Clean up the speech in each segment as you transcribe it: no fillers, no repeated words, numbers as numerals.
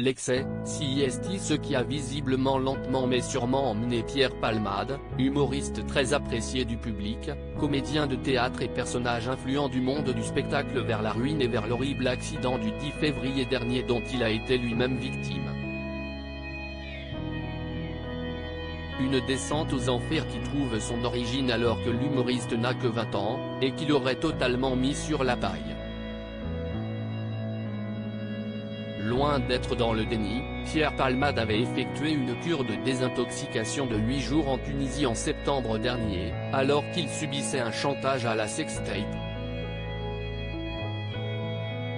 L'excès, si est ce qui a visiblement lentement mais sûrement emmené Pierre Palmade, humoriste très apprécié du public, comédien de théâtre et personnage influent du monde du spectacle vers la ruine et vers l'horrible accident du 10 février dernier dont il a été lui-même victime. Une descente aux enfers qui trouve son origine alors que l'humoriste n'a que 20 ans, et qui l'aurait totalement mis sur la paille. Loin d'être dans le déni, Pierre Palmade avait effectué une cure de désintoxication de 8 jours en Tunisie en septembre dernier, alors qu'il subissait un chantage à la sextape.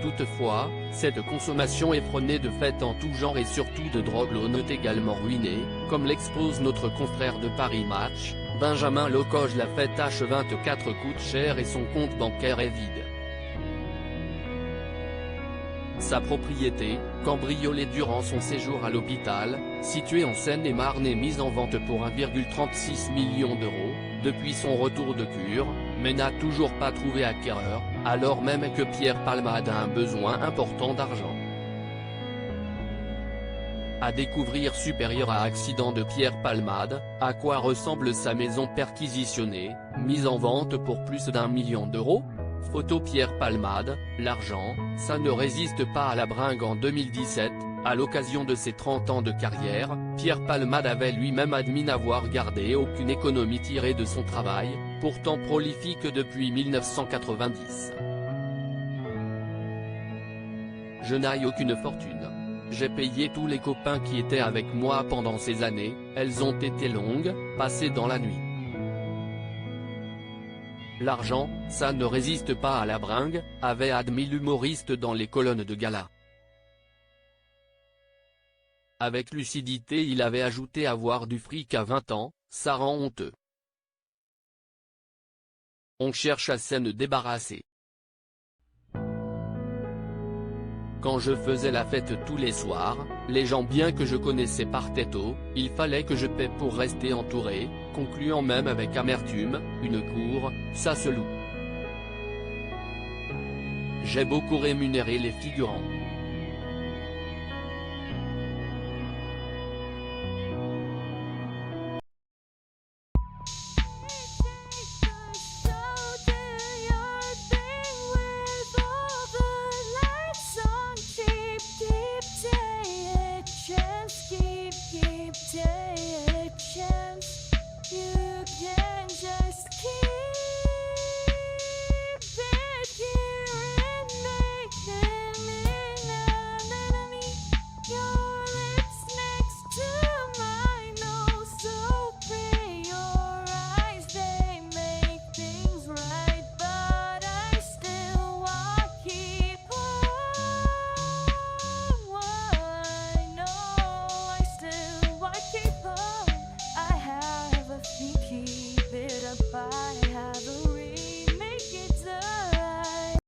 Toutefois, cette consommation effrénée de fêtes en tout genre et surtout de drogue l'ont également ruiné, comme l'expose notre confrère de Paris Match, Benjamin Locoge. La fête H24 coûte cher et son compte bancaire est vide. Sa propriété, cambriolée durant son séjour à l'hôpital, située en Seine-et-Marne est mise en vente pour 1,36 million d'euros, depuis son retour de cure, mais n'a toujours pas trouvé acquéreur, alors même que Pierre Palmade a un besoin important d'argent. À découvrir supérieur à accident de Pierre Palmade, à quoi ressemble sa maison perquisitionnée, mise en vente pour plus d'1 million d'euros ? Photo Pierre Palmade, l'argent, ça ne résiste pas à la bringue. En 2017, à l'occasion de ses 30 ans de carrière, Pierre Palmade avait lui-même admis n'avoir gardé aucune économie tirée de son travail, pourtant prolifique depuis 1990. Je n'ai aucune fortune. J'ai payé tous les copains qui étaient avec moi pendant ces années, elles ont été longues, passées dans la nuit. L'argent, ça ne résiste pas à la bringue, avait admis l'humoriste dans les colonnes de gala. Avec lucidité il avait ajouté avoir du fric à 20 ans, ça rend honteux. On cherche à s'en débarrasser. Quand je faisais la fête tous les soirs, les gens bien que je connaissais partaient tôt, il fallait que je paie pour rester entouré, concluant même avec amertume, une cour, ça se loue. J'ai beaucoup rémunéré les figurants.